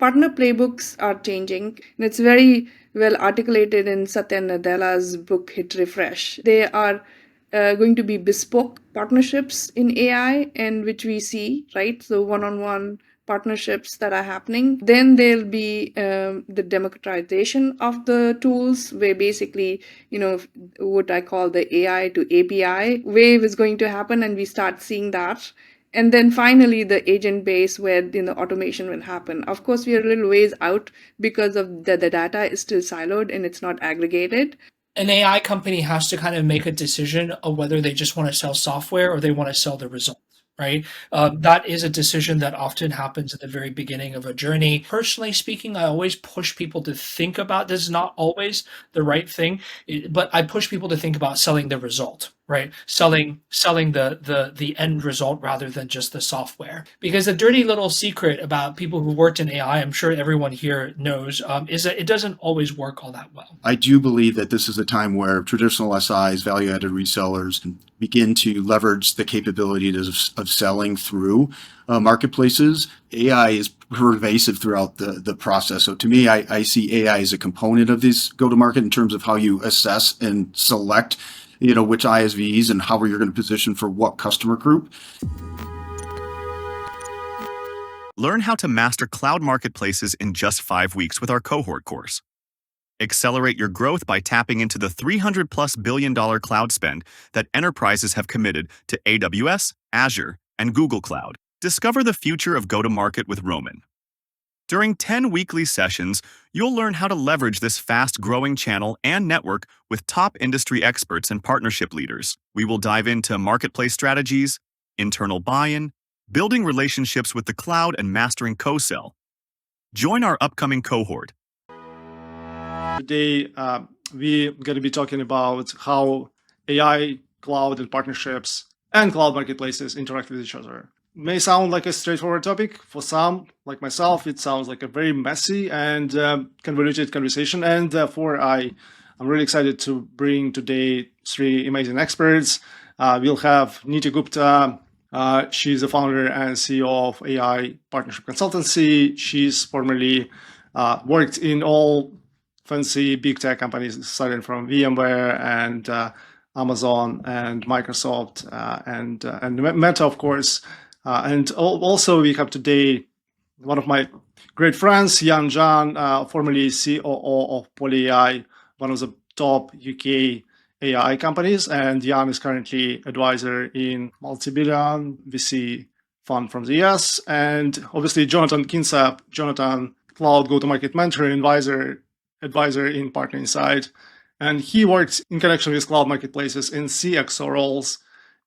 partner playbooks are changing, and it's very well articulated in Satya Nadella's book Hit Refresh. They are going to be bespoke partnerships in AI, and which we see, right? So one-on-one partnerships that are happening. Then there'll be the democratization of the tools, where basically, what I call the AI to API wave is going to happen, and we start seeing that. And then finally, the agent base, where automation will happen. Of course, we are a little ways out because of the data is still siloed and it's not aggregated. An AI company has to kind of make a decision of whether they just want to sell software or they want to sell the results. Right? That is a decision that often happens at the very beginning of a journey. Personally speaking, I always push people to think about this. Is not always the right thing, but I push people to think about selling the result, right? Selling the end result rather than just the software. Because the dirty little secret about people who worked in AI, I'm sure everyone here knows, is that it doesn't always work all that well. I do believe that this is a time where traditional SIs, value-added resellers, can begin to leverage the capabilities of selling through marketplaces. AI is pervasive throughout the process. So to me, I see AI as a component of this go-to-market in terms of how you assess and select, which ISVs and how you're going to position for what customer group. Learn how to master cloud marketplaces in just 5 weeks with our cohort course. Accelerate your growth by tapping into the $300+ billion cloud spend that enterprises have committed to AWS, Azure, and Google Cloud. Discover the future of go-to-market with Roman. During 10 weekly sessions, you'll learn how to leverage this fast-growing channel and network with top industry experts and partnership leaders. We will dive into marketplace strategies, internal buy-in, building relationships with the cloud, and mastering co-sell. Join our upcoming cohort. Today, we're going to be talking about how AI, cloud, and partnerships and cloud marketplaces interact with each other. May sound like a straightforward topic. For some, like myself, it sounds like a very messy and convoluted conversation. And therefore, I'm really excited to bring today 3 amazing experts. We'll have Neeti Gupta. She's the founder and CEO of AI Partnership Consultancy. She's formerly worked in all fancy big tech companies, starting from VMware and Amazon and Microsoft and Meta, of course. And also we have today one of my great friends, Zhang, formerly COO of PolyAI, one of the top UK AI companies. And Jan is currently advisor in multi-billion VC fund from the US. And obviously Jonathan Kingsepp, cloud go-to-market mentor and advisor in Partner Insight. And he works in connection with cloud marketplaces in CXO roles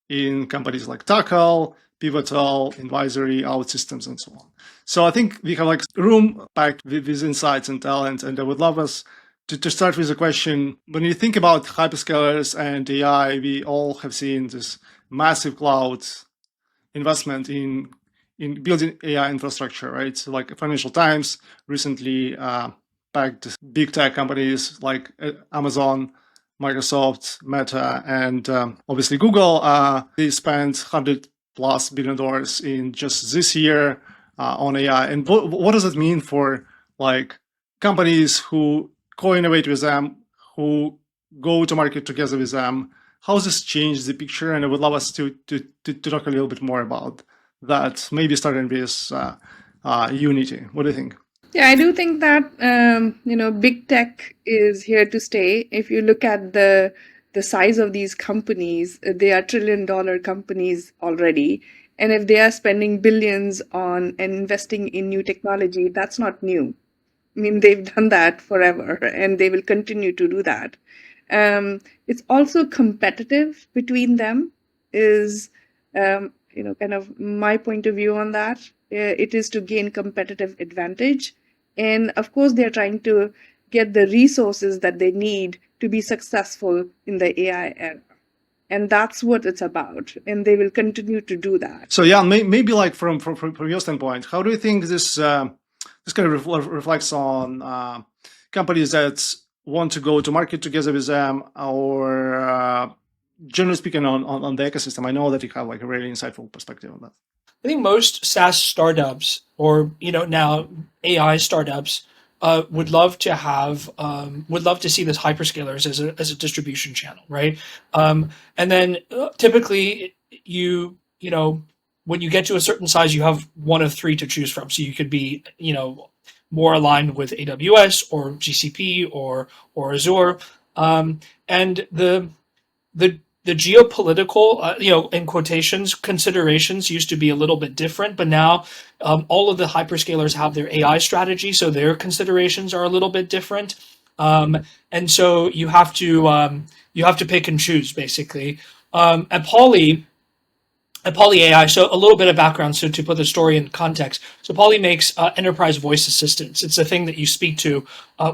in companies like Tackle, Pivotal, Advisory, OutSystems, and so on. So I think we have room packed with insights and talent. And I would love us to start with a question. When you think about hyperscalers and AI, we all have seen this massive cloud investment in building AI infrastructure, right? So like Financial Times recently backed big tech companies like Amazon, Microsoft, Meta, and obviously Google. They spent $100+ billion in just this year on AI. And what does it mean for companies who co-innovate with them, who go to market together with them? How does this change the picture? And I would love us to talk a little bit more about that, maybe starting with Unity. What do you think? Yeah, I do think that big tech is here to stay. If you look at the size of these companies, they are trillion-dollar companies already. And if they are spending billions on and investing in new technology, that's not new. I mean, they've done that forever, and they will continue to do that. It's also competitive between them, is kind of my point of view on that. It is to gain competitive advantage. And of course, they're trying to get the resources that they need to be successful in the AI era. And that's what it's about. And they will continue to do that. So yeah, maybe from your standpoint, how do you think this kind of reflects on companies that want to go to market together with them, or generally speaking on the ecosystem? I know that you have like a really insightful perspective on that. I think most SaaS startups, or now AI startups, would love to see this hyperscalers as a distribution channel, right? And then typically you know when you get to a certain size, you have one of three to choose from. So you could be more aligned with AWS or GCP or Azure, and the the geopolitical, in quotations, considerations used to be a little bit different, but now all of the hyperscalers have their AI strategy, so their considerations are a little bit different, and so you have to pick and choose basically. At PolyAI, so a little bit of background, so to put the story in context. So Poly makes enterprise voice assistants. It's a thing that you speak to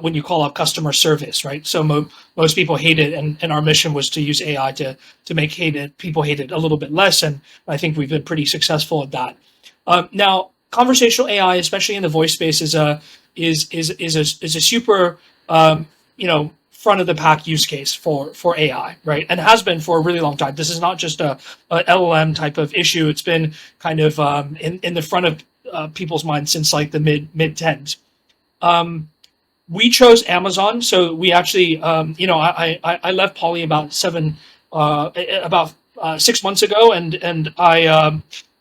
when you call up customer service, right? So most people hate it, and our mission was to use AI to make people hate it a little bit less, and I think we've been pretty successful at that. Now, conversational AI, especially in the voice space, is a super front of the pack use case for AI, right? And has been for a really long time. This is not just a LLM type of issue. It's been kind of in the front of people's minds since like the mid tens. We chose Amazon, so we actually, I left Poly about 6 months ago, and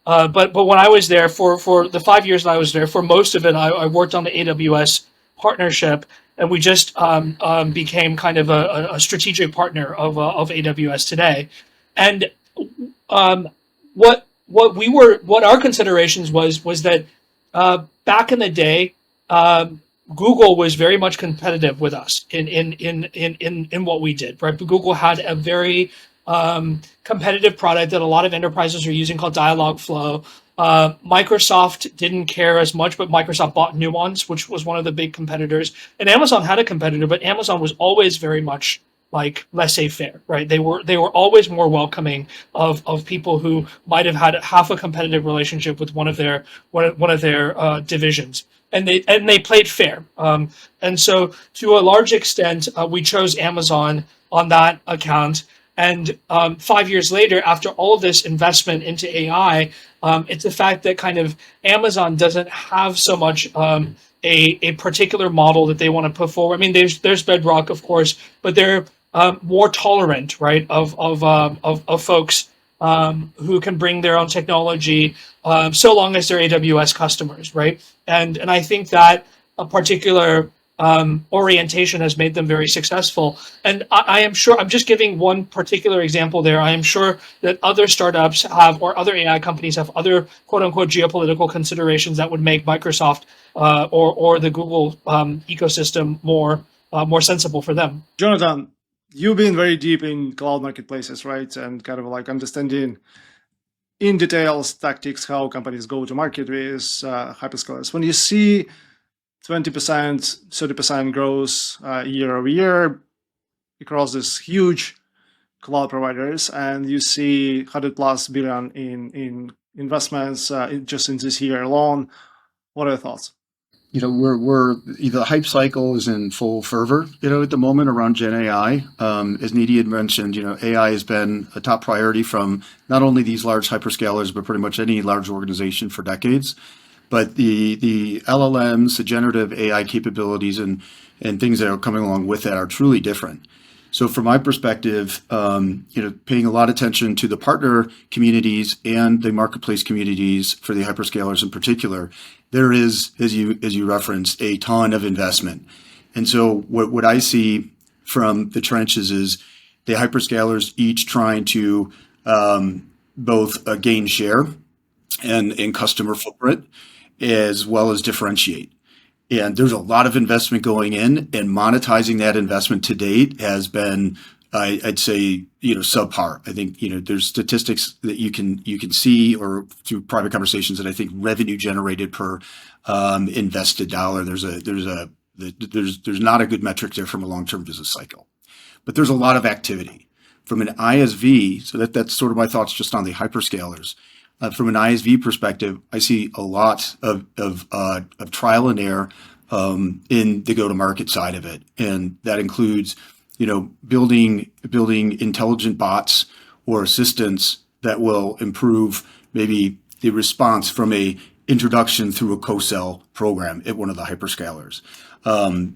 but when I was there for the 5 years that I was there, for most of it, I worked on the AWS partnership, and we just became kind of a strategic partner of AWS today. And what our considerations was that back in the day, Google was very much competitive with us in what we did, right? But Google had a very competitive product that a lot of enterprises are using called Dialogflow. Microsoft didn't care as much, but Microsoft bought Nuance, which was one of the big competitors. And Amazon had a competitor, but Amazon was always very much like laissez-faire, right? They were always more welcoming of people who might have had half a competitive relationship with one of their divisions, and they played fair. And so to a large extent, we chose Amazon on that account. And 5 years later, after all of this investment into AI, it's the fact that kind of Amazon doesn't have so much a particular model that they want to put forward. I mean, there's Bedrock, of course, but they're more tolerant, right, of folks who can bring their own technology, so long as they're AWS customers, right? And I think that a particular orientation has made them very successful. And I am sure, I'm just giving one particular example there. I am sure that other startups have, or other AI companies have other quote unquote geopolitical considerations that would make Microsoft or the Google ecosystem more sensible for them. Jonathan, you've been very deep in cloud marketplaces, right? And kind of like understanding in details tactics, how companies go to market with hyperscalers. When you see 20%, 30% growth year over year across this huge cloud providers, and you see 100+ billion in investments just in this year alone. What are your thoughts? We're the hype cycle is in full fervor, at the moment around Gen AI. As Neeti had mentioned, AI has been a top priority from not only these large hyperscalers, but pretty much any large organization for decades. But the LLMs, the generative AI capabilities, and things that are coming along with that are truly different. So from my perspective, paying a lot of attention to the partner communities and the marketplace communities for the hyperscalers in particular, there is, as you referenced, a ton of investment. And so what I see from the trenches is the hyperscalers each trying to both gain share and customer footprint, as well as differentiate. And there's a lot of investment going in, and monetizing that investment to date has been, I'd say, subpar. I think, there's statistics that you can see, or through private conversations, that I think revenue generated per invested dollar, there's not a good metric there from a long-term business cycle. But there's a lot of activity from an ISV. So that's sort of my thoughts just on the hyperscalers. From an ISV perspective, I see a lot of trial and error in the go-to-market side of it, and that includes building intelligent bots or assistants that will improve maybe the response from a introduction through a co-sell program at one of the hyperscalers.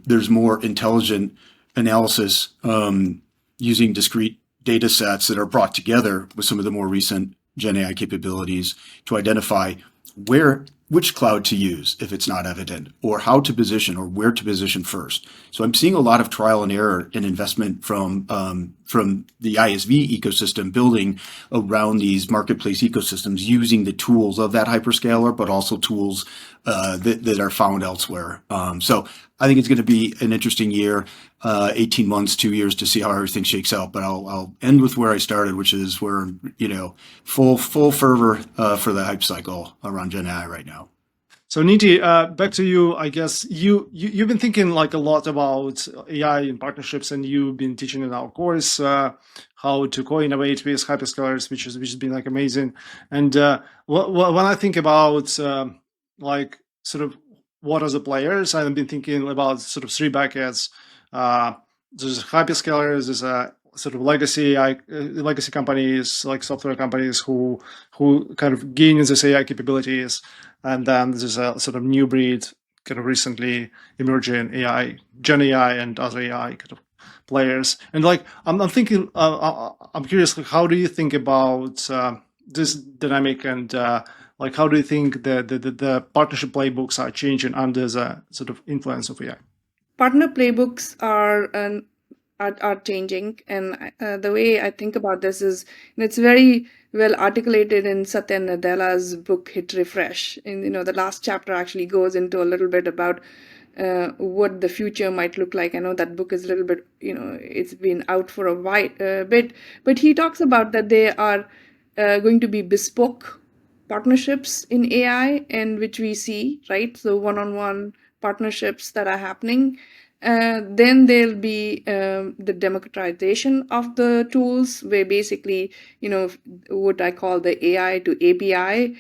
There's more intelligent analysis using discrete data sets that are brought together with some of the more recent Gen AI capabilities to identify which cloud to use if it's not evident, or how to position or where to position first. So I'm seeing a lot of trial and error and investment from the ISV ecosystem building around these marketplace ecosystems using the tools of that hyperscaler, but also tools that are found elsewhere. So I think it's going to be an interesting year, 18 months, 2 years to see how everything shakes out. But I'll end with where I started, which is we're full fervor for the hype cycle around Gen AI right now. So Neeti, back to you. I guess you've been thinking like a lot about AI and partnerships, and you've been teaching in our course how to co-innovate with hyperscalers, which has been like amazing. And when I think about like sort of what are the players, I've been thinking about sort of three buckets. There's hyperscalers, there's sort of legacy companies, like software companies who kind of gain this AI capabilities. And then there's a sort of new breed, kind of recently emerging AI, Gen AI, and other AI kind of players. And like, I'm thinking, I'm curious, like, how do you think about this dynamic, and like, how do you think the partnership playbooks are changing under the sort of influence of AI? Partner playbooks are changing, and the way I think about this is, it's very well articulated in Satya Nadella's book Hit Refresh. And the last chapter actually goes into a little bit about what the future might look like. I know that book is a little bit, it's been out for a bit, but he talks about that there are going to be bespoke partnerships in AI, and which we see, right? So one-on-one partnerships that are happening. Then there'll be the democratization of the tools, where basically, what I call the AI to API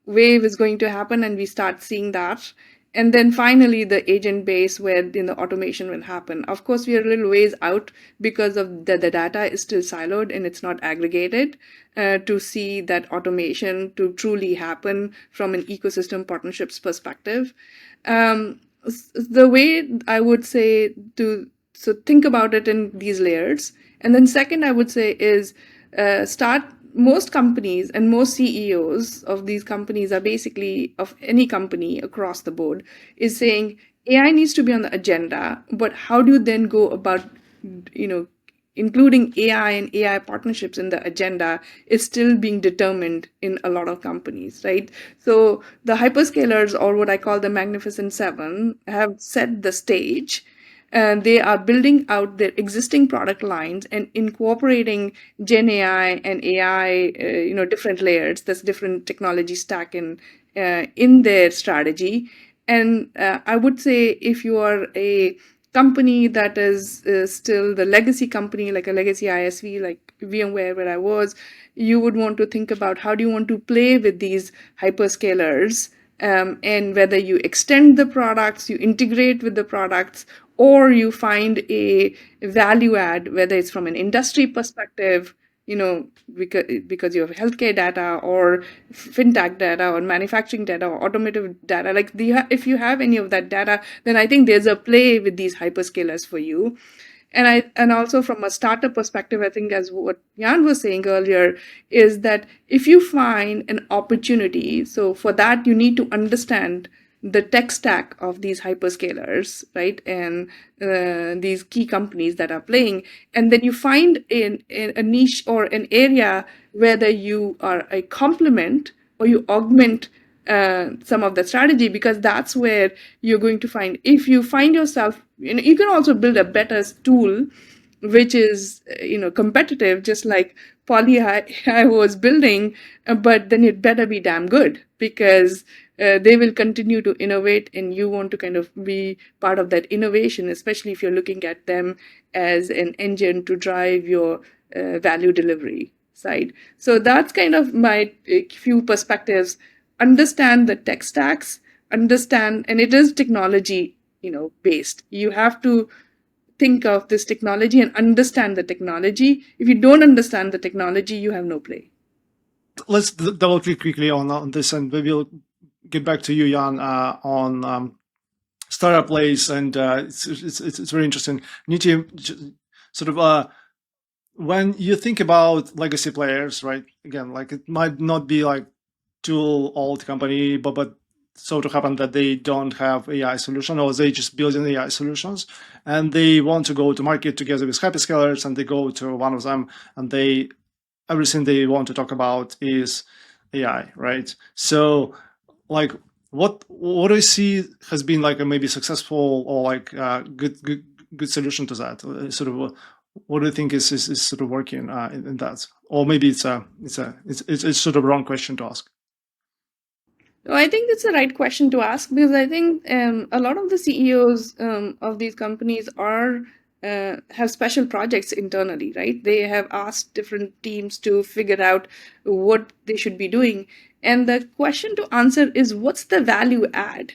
wave is going to happen, and we start seeing that. And then finally, the agent base, where the automation will happen. Of course, we are a little ways out because of the data is still siloed and it's not aggregated to see that automation to truly happen from an ecosystem partnerships perspective. The way I would say so think about it in these layers. And then second, I would say is most companies and most CEOs of these companies are basically, of any company across the board, is saying AI needs to be on the agenda, but how do you then go about, including AI and AI partnerships in the agenda is still being determined in a lot of companies, right? So the hyperscalers, or what I call the Magnificent Seven, have set the stage. And they are building out their existing product lines and incorporating Gen AI and AI, different layers, this different technology stack in their strategy. And I would say, if you are a company that is still the legacy company, like a legacy ISV, like VMware, where I was, you would want to think about how do you want to play with these hyperscalers, and whether you extend the products, you integrate with the products, or you find a value add, whether it's from an industry perspective, because you have healthcare data or fintech data or manufacturing data or automotive data. Like if you have any of that data, then I think there's a play with these hyperscalers for you. And also from a startup perspective, I think, as what Jan was saying earlier, is that if you find an opportunity, so for that you need to understand the tech stack of these hyperscalers, right? And these key companies that are playing. And then you find a niche or an area whether you are a complement or you augment some of the strategy, because that's where you're going to find, if you find yourself, you can also build a better tool which is competitive, just like PolyAI was building, but then it better be damn good, because they will continue to innovate, and you want to kind of be part of that innovation, especially if you're looking at them as an engine to drive your value delivery side. So that's kind of my few perspectives. Understand the tech stacks, understand, and it is technology based. You have to think of this technology and understand the technology. If you don't understand the technology, you have no play. Let's double click quickly on this, and maybe we'll get back to you, Jan, on startup plays, and it's very interesting. Neeti, sort of when you think about legacy players, right? Again, like it might not be like too old company, but so to happen that they don't have AI solution, or they just building AI solutions, and they want to go to market together with hyperscalers, and they go to one of them, and everything they want to talk about is AI, right? So, like, what do you see has been like a maybe successful or like good solution to that? Sort of, what do you think is sort of working in that? Or maybe it's sort of wrong question to ask. I think it's the right question to ask, because I think a lot of the CEOs of these companies have special projects internally, right? They have asked different teams to figure out what they should be doing. And the question to answer is, what's the value add,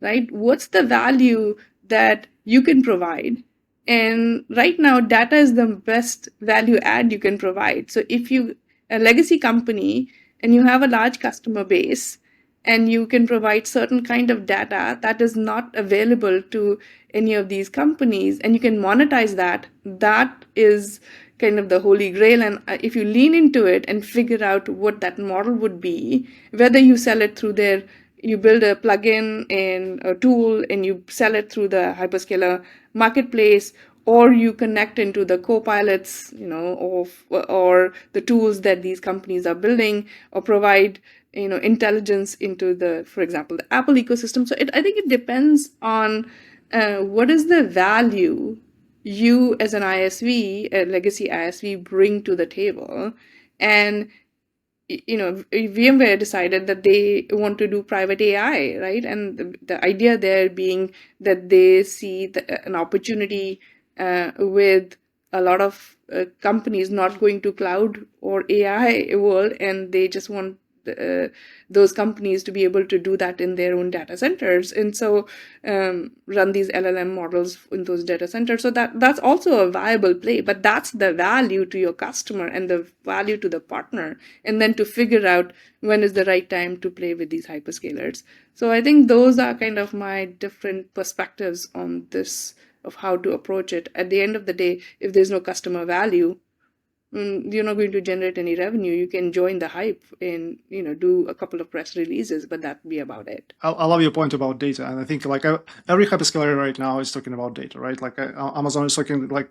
right? What's the value that you can provide? And right now, data is the best value add you can provide. So if you a legacy company and you have a large customer base, and you can provide certain kind of data that is not available to any of these companies, and you can monetize that, that is kind of the holy grail. And if you lean into it and figure out what that model would be, whether you sell it through you build a plugin and a tool and you sell it through the hyperscaler marketplace, or you connect into the co-pilots, or the tools that these companies are building, or provide, intelligence into for example, the Apple ecosystem. So I think it depends on what is the value you as an ISV, a legacy ISV, bring to the table. And VMware decided that they want to do private AI, right? And the idea there being that they see an opportunity with a lot of companies not going to cloud or AI world, and they just want those companies to be able to do that in their own data centers, and so run these LLM models in those data centers. So that's also a viable play, but that's the value to your customer and the value to the partner, and then to figure out when is the right time to play with these hyperscalers. So I think those are kind of my different perspectives on this, of how to approach it. At the end of the day, if there's no customer value, you're not going to generate any revenue. You can join the hype and do a couple of press releases, but that'd be about it. I love your point about data, and I think like every hyperscaler right now is talking about data, right? Like Amazon is talking like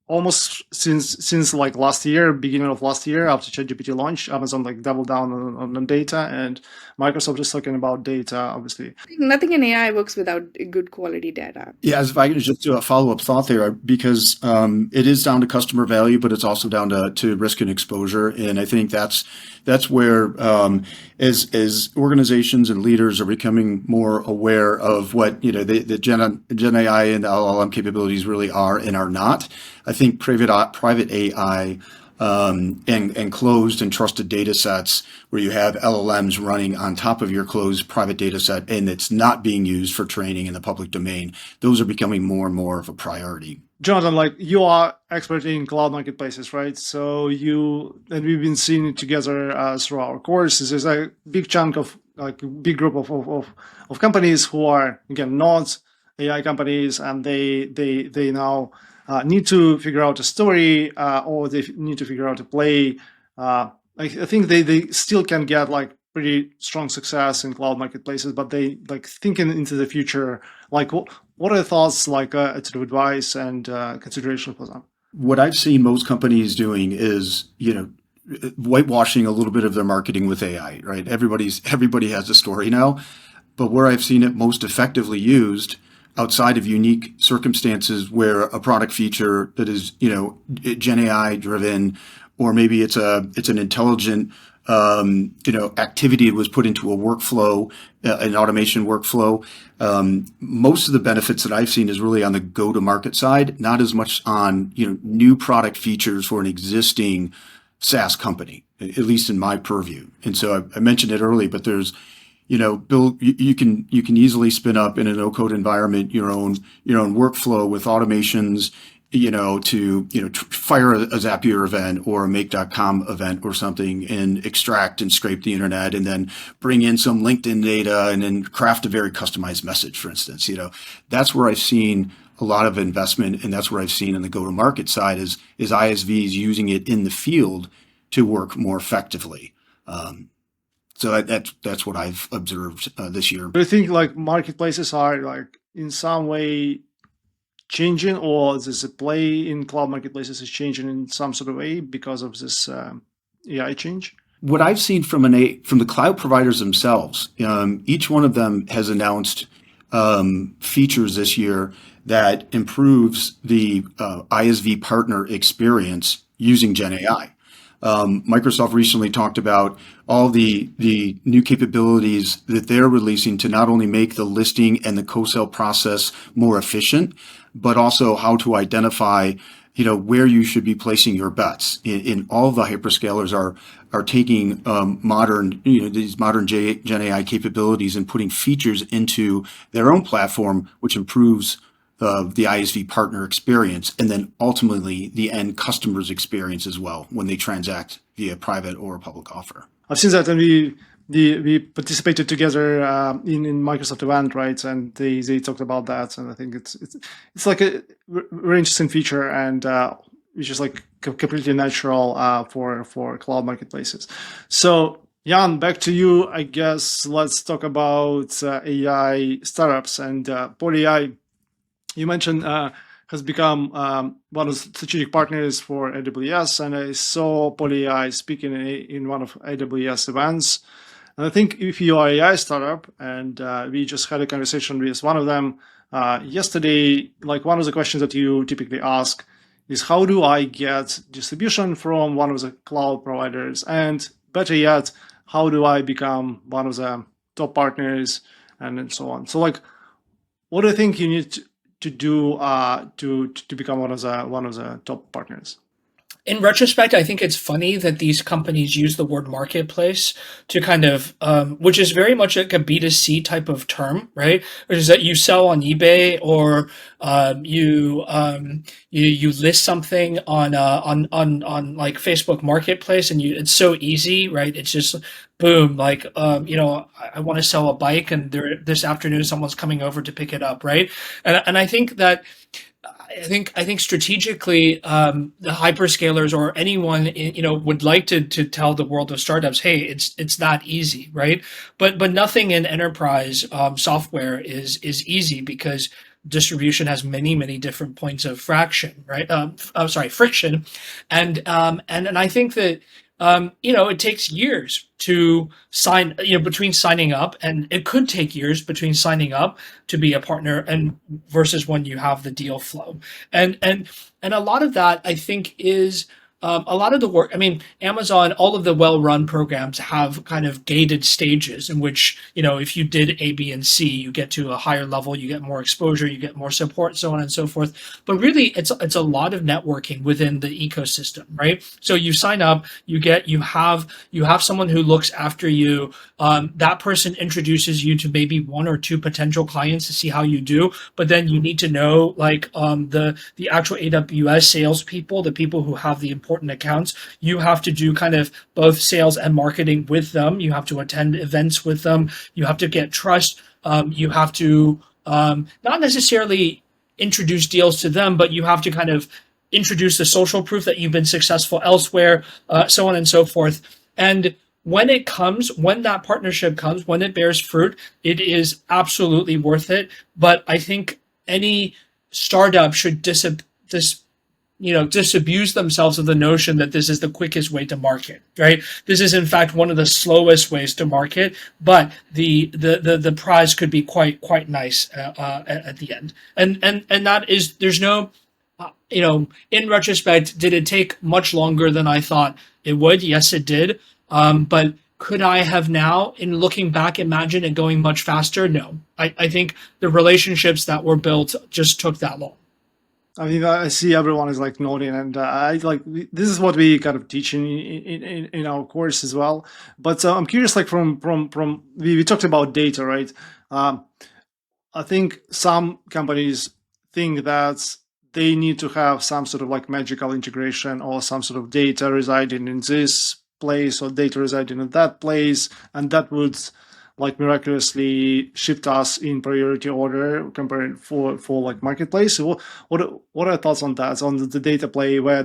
almost since like last year, beginning of last year, after ChatGPT launch, Amazon like doubled down on data, and Microsoft is talking about data, obviously. Nothing in AI works without good quality data. Yeah, as if I could just do a follow-up thought there, because it is down to customer value, but it's also down to risk and exposure. And I think that's where as organizations and leaders are becoming more aware of what the Gen AI and LLM capabilities really are and are not. I think private AI and closed and trusted data sets where you have LLMs running on top of your closed private data set and it's not being used for training in the public domain, those are becoming more and more of a priority. Jonathan, like you are expert in cloud marketplaces, right? So and we've been seeing it together through our courses. There's a big chunk of like a big group of companies who are, again, not AI companies, and they now need to figure out a story or they need to figure out a play. I think they still can get like pretty strong success in cloud marketplaces, but they like thinking into the future, like what are the thoughts, like sort of advice and consideration for them? What I've seen most companies doing is, whitewashing a little bit of their marketing with AI, right? Everybody has a story now, but where I've seen it most effectively used outside of unique circumstances where a product feature that is, Gen AI driven, or maybe it's an intelligent, activity that was put into a workflow, an automation workflow. Most of the benefits that I've seen is really on the go-to-market side, not as much on, new product features for an existing SaaS company, at least in my purview. And so I mentioned it early, but there's, build, you can easily spin up in a no code environment your own workflow with automations, fire a Zapier event or a make.com event or something and extract and scrape the internet and then bring in some LinkedIn data and then craft a very customized message, for instance. That's where I've seen a lot of investment, and that's where I've seen in the go-to-market side is ISVs using it in the field to work more effectively. So that's what I've observed this year. Do you think like marketplaces are like in some way changing, or this play in cloud marketplaces is changing in some sort of way because of this AI change? What I've seen from the cloud providers themselves, each one of them has announced features this year that improves the ISV partner experience using Gen AI. Microsoft recently talked about all the new capabilities that they're releasing to not only make the listing and the co-sell process more efficient, but also how to identify, where you should be placing your bets. In all the hyperscalers are taking these modern Gen AI capabilities and putting features into their own platform, which improves the ISV partner experience, and then ultimately the end customer's experience as well when they transact via private or public offer. I've seen that, and we participated together in Microsoft event, right? And they talked about that, and I think it's like a very interesting feature, and which is like completely natural for cloud marketplaces. So Jan, back to you. I guess let's talk about AI startups and PolyAI. You mentioned has become one of the strategic partners for AWS, and I saw PolyAI speaking in one of AWS events. And I think if you are an AI startup, and we just had a conversation with one of them yesterday, like one of the questions that you typically ask is, how do I get distribution from one of the cloud providers? And better yet, how do I become one of the top partners, and so on? So like, what do you think you need to do to become one of the top partners? In retrospect, I think it's funny that these companies use the word marketplace to kind of, which is very much like a B2C type of term, right? Which is that you sell on eBay, or you list something on like Facebook Marketplace, and it's so easy, right? It's just boom, like I want to sell a bike, and this afternoon someone's coming over to pick it up, right? And I think that. I think strategically, the hyperscalers or anyone would like to tell the world of startups, hey, it's that easy, right? But nothing in enterprise software is easy, because distribution has many different points of friction, right? Friction, and I think that it takes years to sign, between signing up, and it could take years between signing up to be a partner and versus when you have the deal flow. And a lot of that, I think, is a lot of the work. I mean, Amazon, all of the well-run programs have kind of gated stages in which, if you did A, B, and C, you get to a higher level, you get more exposure, you get more support, so on and so forth. But really, it's a lot of networking within the ecosystem, right? So you sign up, you have someone who looks after you. That person introduces you to maybe one or two potential clients to see how you do. But then you need to know, like, the actual AWS salespeople, the people who have the important accounts. You have to do kind of both sales and marketing with them. You have to attend events with them. You have to get trust. You have to not necessarily introduce deals to them, but you have to kind of introduce the social proof that you've been successful elsewhere, so on and so forth. And when that partnership comes, when it bears fruit, it is absolutely worth it. But I think any startup should disabuse themselves of the notion that this is the quickest way to market, right? This is in fact one of the slowest ways to market, but the prize could be quite nice at the end. And that is, there's no, in retrospect, did it take much longer than I thought it would? Yes, it did. But could I have now, in looking back, imagined it going much faster? No. I think the relationships that were built just took that long. I mean, I see everyone is like nodding, and I like this is what we kind of teach in our course as well. But I'm curious, like from we talked about data, right? Um, I think some companies think that they need to have some sort of like magical integration or some sort of data residing in this place or data residing in that place, and that would like miraculously shift us in priority order compared for like marketplace. So what are your thoughts on that? On the data play where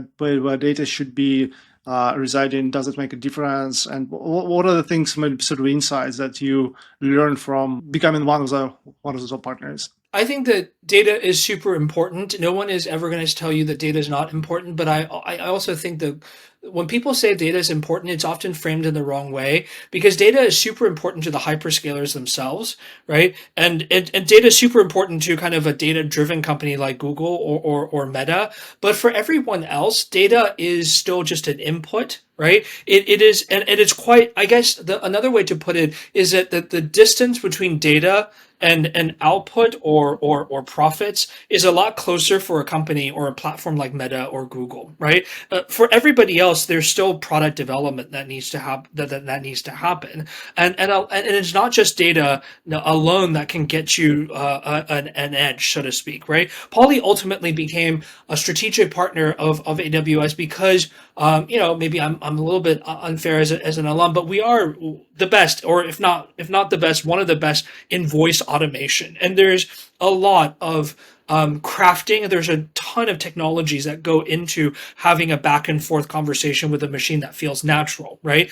data should be residing? Does it make a difference? And what are the things, maybe sort of insights that you learn from becoming one of the top partners? I think that data is super important. No one is ever going to tell you that data is not important, but I also think that when people say data is important, it's often framed in the wrong way, because data is super important to the hyperscalers themselves, right? And data is super important to kind of a data-driven company like Google or Meta. But for everyone else, data is still just an input, right? It is, and it's quite, I guess another way to put it is that the distance between data and output or profits is a lot closer for a company or a platform like Meta or Google, right? For everybody else, there's still product development that needs to happen. That needs to happen, and it's not just data alone that can get you an edge, so to speak, right? Poly ultimately became a strategic partner of AWS because maybe I'm a little bit unfair as an alum, but we are the best, or if not the best, one of the best in voice automation. And there's a lot of crafting. There's a ton of technologies that go into having a back and forth conversation with a machine that feels natural, right?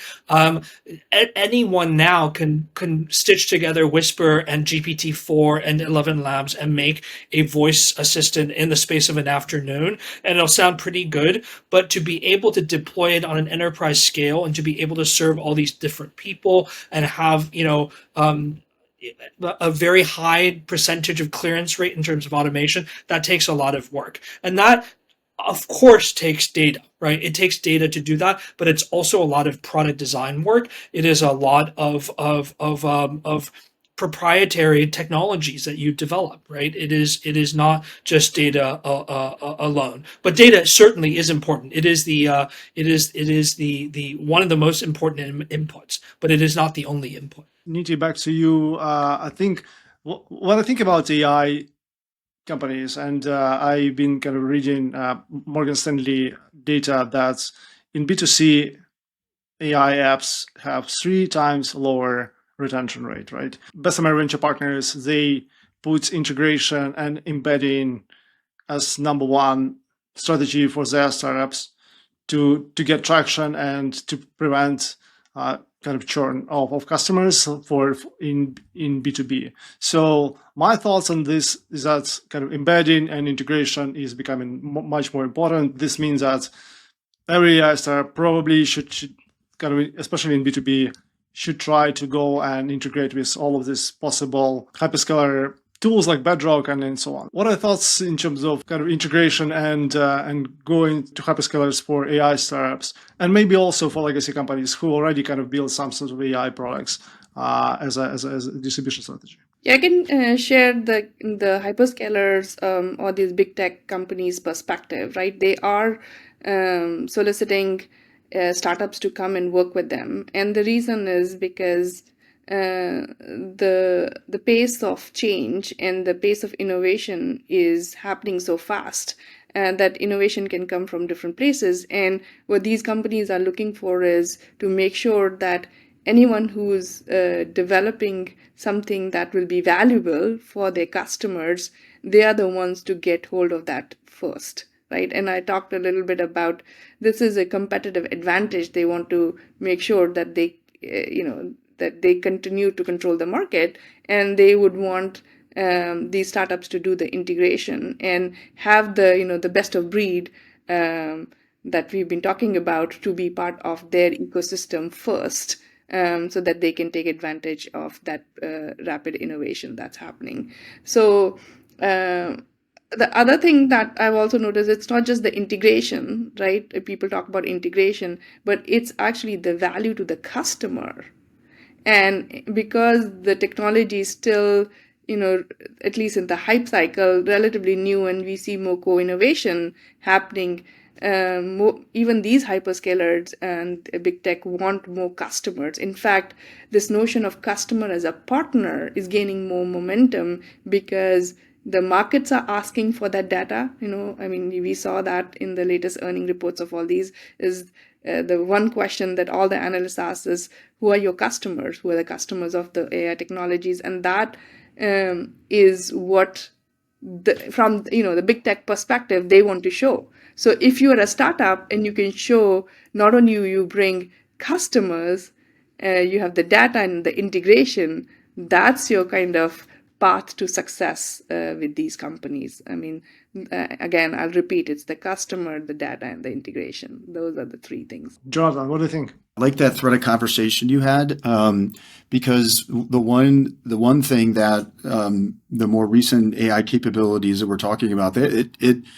Anyone now can stitch together Whisper and GPT-4 and 11 Labs and make a voice assistant in the space of an afternoon, and it'll sound pretty good. But to be able to deploy it on an enterprise scale and to be able to serve all these different people and have a very high percentage of clearance rate in terms of automation, that takes a lot of work. And that, of course, takes data, right? It takes data to do that, but it's also a lot of product design work. It is a lot of proprietary technologies that you develop, right? It is not just data alone, but data certainly is important. It is the one of the most important inputs, but it is not the only input. Neeti, back to you. I think when I think about AI companies, and I've been kind of reading Morgan Stanley data that in B2C, AI apps have 3 times lower retention rate, right? Bessemer Venture Partners, they put integration and embedding as number one strategy for their startups to get traction and to prevent kind of churn of customers in B2B. So my thoughts on this is that kind of embedding and integration is becoming much more important. This means that every AI startup probably should kind of, especially in B2B, should try to go and integrate with all of this possible hyperscaler tools like Bedrock and so on. What are your thoughts in terms of kind of integration and going to hyperscalers for AI startups, and maybe also for legacy companies who already kind of build some sort of AI products as a distribution strategy? Yeah, I can share the hyperscalers or these big tech companies' perspective, right? They are soliciting startups to come and work with them, and the reason is because the pace of change and the pace of innovation is happening so fast that innovation can come from different places. And what these companies are looking for is to make sure that anyone who's developing something that will be valuable for their customers, they are the ones to get hold of that first, right? And I talked a little bit about this is a competitive advantage. They want to make sure that they, that they continue to control the market, and they would want these startups to do the integration and have the the best of breed that we've been talking about to be part of their ecosystem first, so that they can take advantage of that rapid innovation that's happening. So the other thing that I've also noticed, it's not just the integration, right? People talk about integration, but it's actually the value to the customer. And because the technology is still at least in the hype cycle, relatively new, and we see more co-innovation happening. Even these hyperscalers and big tech want more customers. In fact, this notion of customer as a partner is gaining more momentum because the markets are asking for that data. We saw that in the latest earning reports of all these is the one question that all the analysts ask is, who are your customers? Who are the customers of the AI technologies? And that is what from the big tech perspective they want to show. So if you are a startup and you can show not only you bring customers, you have the data and the integration, that's your kind of path to success with these companies. Again, I'll repeat, it's the customer, the data, and the integration. Those are the three things. Jonathan, what do you think? I like that thread of conversation you had, because the one thing that the more recent AI capabilities that we're talking about, it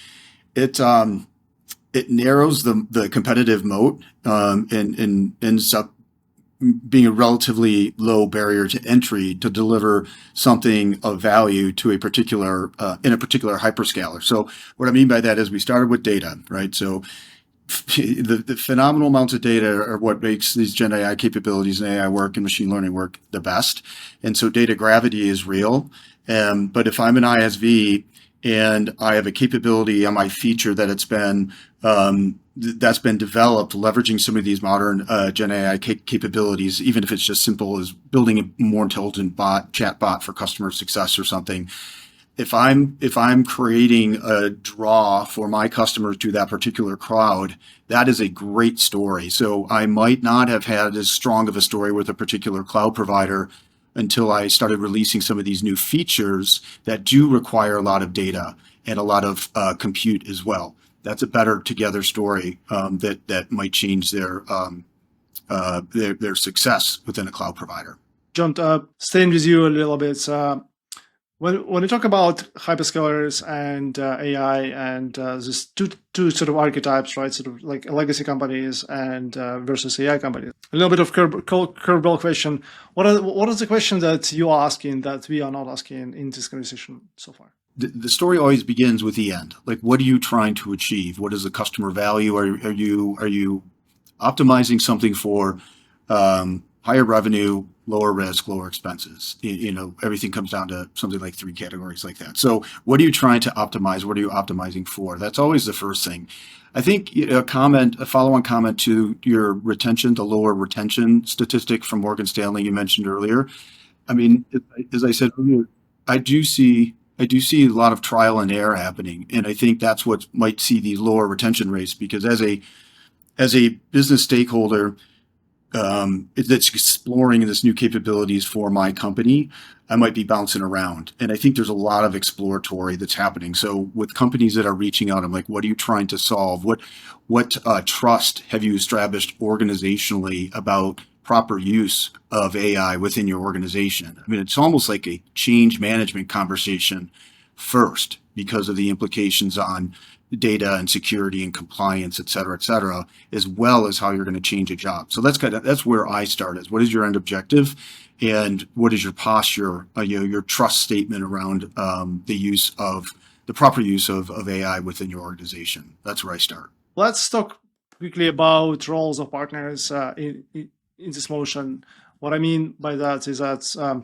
narrows the competitive moat, and ends up being a relatively low barrier to entry to deliver something of value to a particular hyperscaler. So what I mean by that is we started with data, right? So the phenomenal amounts of data are what makes these Gen AI capabilities and AI work and machine learning work the best. And so data gravity is real. But if I'm an ISV and I have a capability on my feature that's been developed leveraging some of these modern Gen AI capabilities, even if it's just simple as building a more intelligent chat bot for customer success or something. If I'm creating a draw for my customers to that particular cloud, that is a great story. So I might not have had as strong of a story with a particular cloud provider until I started releasing some of these new features that do require a lot of data and a lot of compute as well. That's a better together story that might change their success within a cloud provider. John, staying with you a little bit. When you talk about hyperscalers and AI and these two sort of archetypes, right? Sort of like legacy companies and versus AI companies. A little bit of curveball question. What is the question that you are asking that we are not asking in this conversation so far? The story always begins with the end. Like, what are you trying to achieve? What is the customer value? Are you optimizing something for higher revenue, lower risk, lower expenses? Everything comes down to something like three categories like that. So what are you trying to optimize? What are you optimizing for? That's always the first thing. I think a follow-on comment to your retention, the lower retention statistic from Morgan Stanley you mentioned earlier. As I said earlier, I do see a lot of trial and error happening, and I think that's what might see these lower retention rates, because as a business stakeholder that's exploring this new capabilities for my company, I might be bouncing around. And I think there's a lot of exploratory that's happening. So with companies that are reaching out, I'm like, what are you trying to solve? What trust have you established organizationally about proper use of AI within your organization? It's almost like a change management conversation first, because of the implications on data and security and compliance, et cetera, as well as how you're going to change a job. So that's where I start. Is what is your end objective, and what is your posture, your trust statement around the proper use of AI within your organization. That's where I start. Let's talk quickly about roles of partners in this motion. What I mean by that is that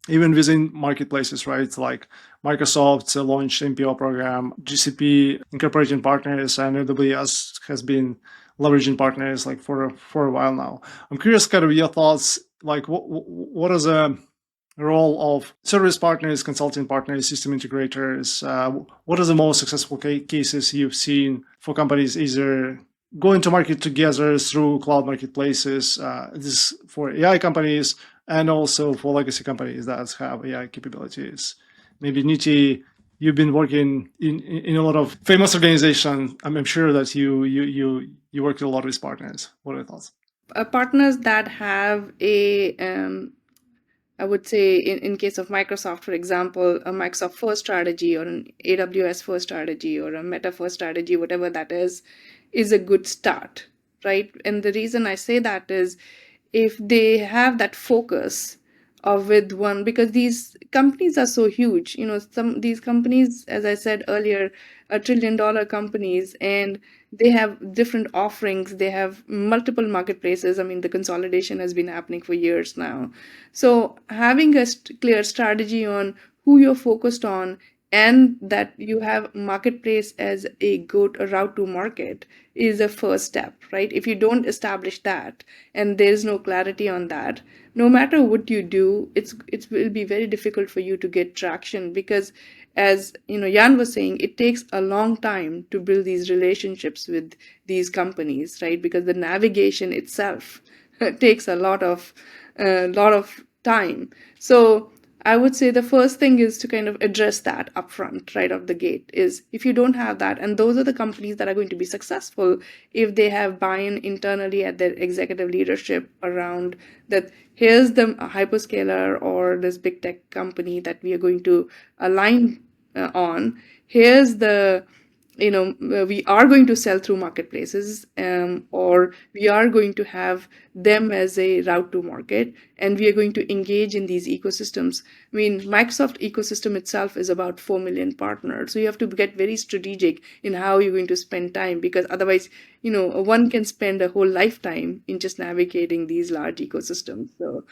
even within marketplaces, right? Like Microsoft launched MPO program, GCP incorporating partners, and AWS has been leveraging partners like for a while now. I'm curious, kind of your thoughts. Like, what is the role of service partners, consulting partners, system integrators? What are the most successful cases you've seen for companies either going to market together through cloud marketplaces? This for AI companies and also for legacy companies that have AI capabilities. Maybe Neeti, you've been working in a lot of famous organizations. I'm sure that you work with a lot of these partners. What are your thoughts? Partners that have I would say in case of Microsoft, for example, a Microsoft first strategy or an AWS first strategy or a Meta first strategy, whatever that is a good start, right? And the reason I say that is if they have that focus or with one, because these companies are so huge. These companies, as I said earlier, are $1 trillion companies, and they have different offerings. They have multiple marketplaces. I mean, the consolidation has been happening for years now. So having a clear strategy on who you're focused on, and that you have marketplace as a route to market, is a first step, right? If you don't establish that and there's no clarity on that, no matter what you do, it will be very difficult for you to get traction, because, as Jan was saying, it takes a long time to build these relationships with these companies, right? Because the navigation itself takes a lot of time. So I would say the first thing is to kind of address that upfront, right off the gate, is if you don't have that, and those are the companies that are going to be successful if they have buy-in internally at their executive leadership around that. Here's the hyperscaler or this big tech company that we are going to align on. Here's the we are going to sell through marketplaces, or we are going to have them as a route to market, and we are going to engage in these ecosystems. I mean, Microsoft ecosystem itself is about 4 million partners, so you have to get very strategic in how you're going to spend time, because otherwise one can spend a whole lifetime in just navigating these large ecosystems. So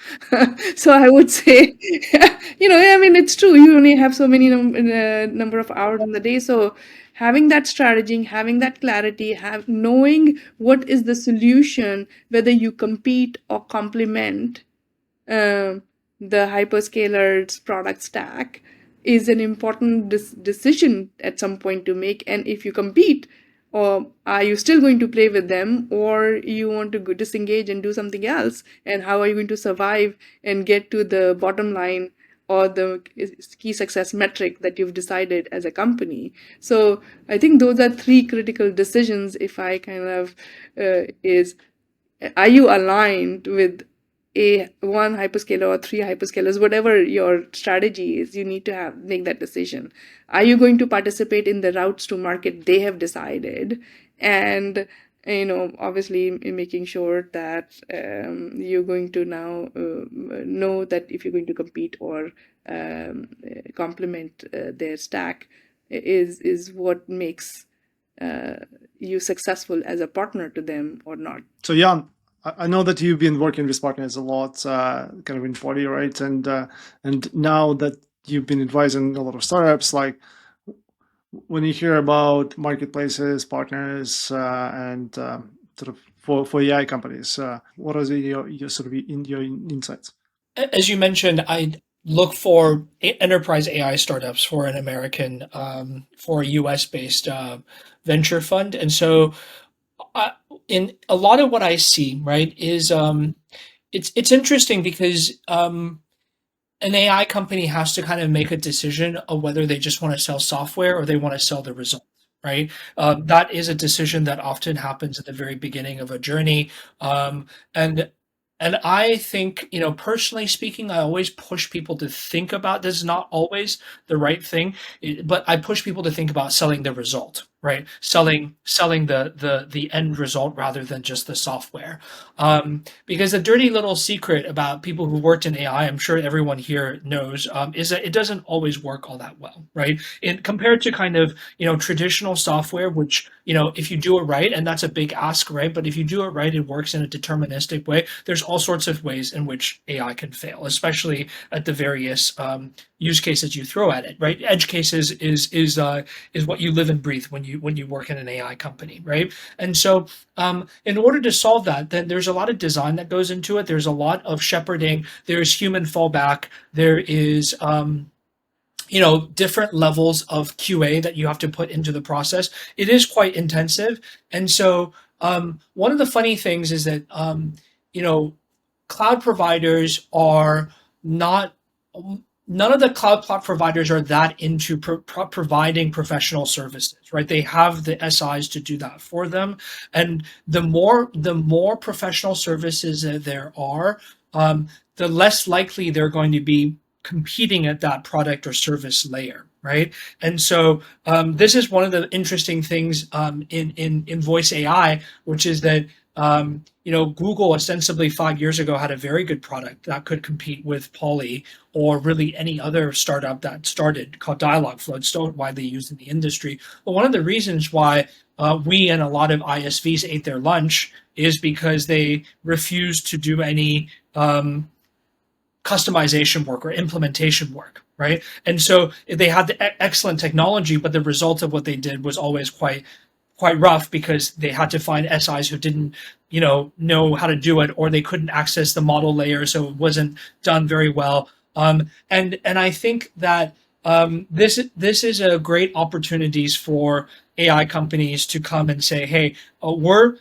so I would say I mean, it's true, you only have so many number of hours in the day. So having that strategy, having that clarity, knowing what is the solution, whether you compete or complement the hyperscalers product stack, is an important decision at some point to make. And if you compete, or are you still going to play with them, or you want to disengage and do something else, and how are you going to survive and get to the bottom line or the key success metric that you've decided as a company. So I think those are three critical decisions. If I kind of are you aligned with one hyperscaler or three hyperscalers, whatever your strategy is, you need to make that decision. Are you going to participate in the routes to market they have decided? And obviously making sure that you're going to now know that if you're going to compete or complement their stack is what makes you successful as a partner to them or not. So Jan, I know that you've been working with partners a lot, kind of in Poly, right? And now that you've been advising a lot of startups, like when you hear about marketplaces, partners, and sort of for AI companies, what are your sort of your insights? As you mentioned, I look for enterprise AI startups for an American, for a US based venture fund. And so in a lot of what I see, right, is it's interesting because an AI company has to kind of make a decision of whether they just want to sell software or they want to sell the result, right? That is a decision that often happens at the very beginning of a journey. And I think, personally speaking, I always push people to think about this. Is not always the right thing, but I push people to think about selling the result, right? Selling the end result rather than just the software. Because the dirty little secret about people who worked in AI, I'm sure everyone here knows, is that it doesn't always work all that well, right? Compared to kind of traditional software, which if you do it right, and that's a big ask, right? But if you do it right, it works in a deterministic way. There's all sorts of ways in which AI can fail, especially at the various use cases you throw at it, right? Edge cases is what you live and breathe when you work in an AI company, right? And so in order to solve that, then there's a lot of design that goes into it. There's a lot of shepherding. There's human fallback. There is different levels of QA that you have to put into the process. It is quite intensive. And so one of the funny things is that cloud providers are not, none of the cloud providers are that into providing professional services, right? They have the SIs to do that for them. And the more professional services that there are, the less likely they're going to be competing at that product or service layer, right? And so this is one of the interesting things in voice AI, which is that Google ostensibly 5 years ago had a very good product that could compete with Poly or really any other startup that started called Dialogflow. It's still widely used in the industry. But one of the reasons why we and a lot of ISVs ate their lunch is because they refused to do any customization work or implementation work, right? And so they had the excellent technology, but the result of what they did was always quite rough because they had to find SIs who didn't, know how to do it, or they couldn't access the model layer, so it wasn't done very well. And I think that this is a great opportunities for AI companies to come and say, hey, we're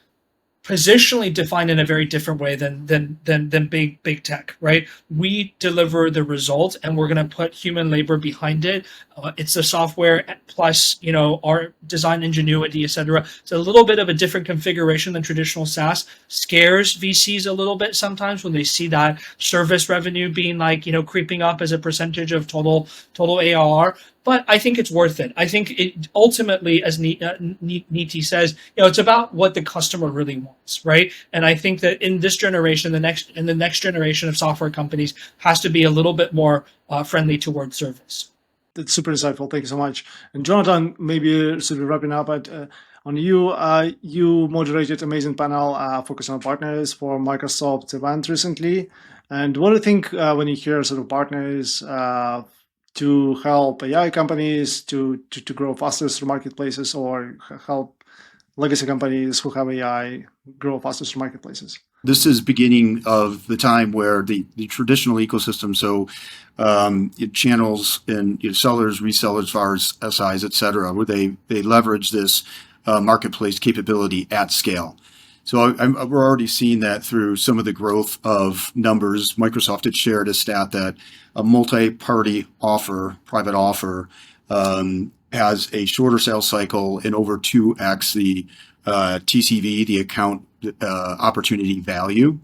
positionally defined in a very different way than big tech, right? We deliver the result, and we're going to put human labor behind it. It's the software plus our design ingenuity, etc. It's a little bit of a different configuration than traditional SaaS. Scares VCs a little bit sometimes when they see that service revenue being creeping up as a percentage of total ARR. But I think it's worth it. I think it ultimately, as Neeti says, it's about what the customer really wants, right? And I think that in this generation, the next generation of software companies has to be a little bit more friendly towards service. That's super insightful. Thank you so much. And Jonathan, maybe sort of wrapping up on you. You moderated amazing panel focused on partners for Microsoft event recently. And what do you think when you hear sort of partners to help AI companies to grow faster through marketplaces, or help legacy companies who have AI grow faster through marketplaces? This is beginning of the time where the traditional ecosystem, so channels and sellers, resellers, VARs, SIs, et cetera, where they leverage this marketplace capability at scale. So we're already seeing that through some of the growth of numbers. Microsoft had shared a stat that a multi-party offer, private offer, has a shorter sales cycle and over 2x the TCV, the account opportunity value,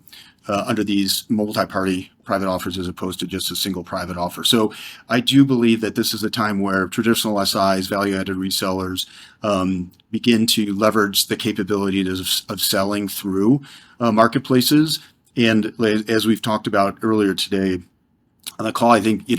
under these multi-party private offers as opposed to just a single private offer. So I do believe that this is a time where traditional SIs, value-added resellers, begin to leverage the capabilities of selling through marketplaces. And as we've talked about earlier today on the call, I think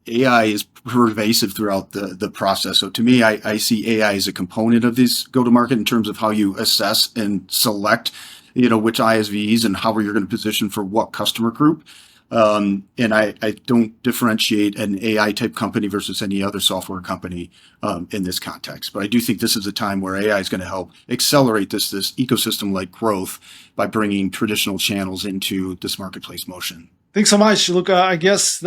AI is pervasive throughout the process. So to me, I see AI as a component of this go-to-market in terms of how you assess and select, which ISVs and how you're going to position for what customer group. And I don't differentiate an AI type company versus any other software company in this context. But I do think this is a time where AI is going to help accelerate this ecosystem-like growth by bringing traditional channels into this marketplace motion. Thanks so much. Look, I guess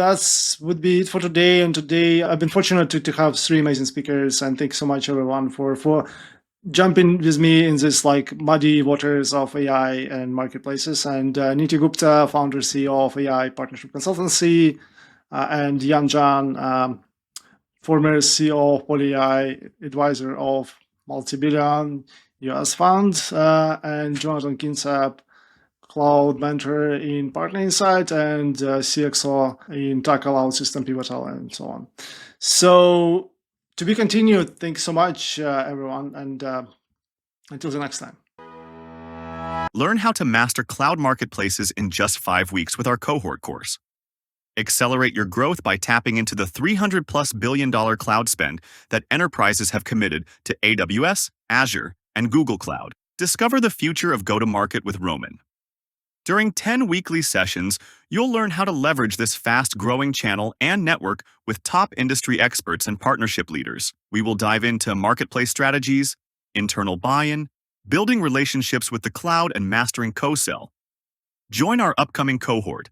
would be it for today. And today I've been fortunate to have three amazing speakers. And thanks so much, everyone, for jumping with me in this muddy waters of AI and marketplaces. And Neeti Gupta, founder, CEO of AI Partnership Consultancy, and Zhang, former CEO of PolyAI, advisor of multi-billion US funds, and Jonathan Kingsepp, Cloud Mentor in Partner Insight, and CXO in Cloud System Pivotal, and so on. So to be continued. Thanks so much, everyone, and until the next time. Learn how to master cloud marketplaces in just 5 weeks with our cohort course. Accelerate your growth by tapping into the $300+ billion cloud spend that enterprises have committed to AWS, Azure, and Google Cloud. Discover the future of go-to-market with Roman. During 10 weekly sessions, you'll learn how to leverage this fast-growing channel and network with top industry experts and partnership leaders. We will dive into marketplace strategies, internal buy-in, building relationships with the cloud, and mastering co-sell. Join our upcoming cohort,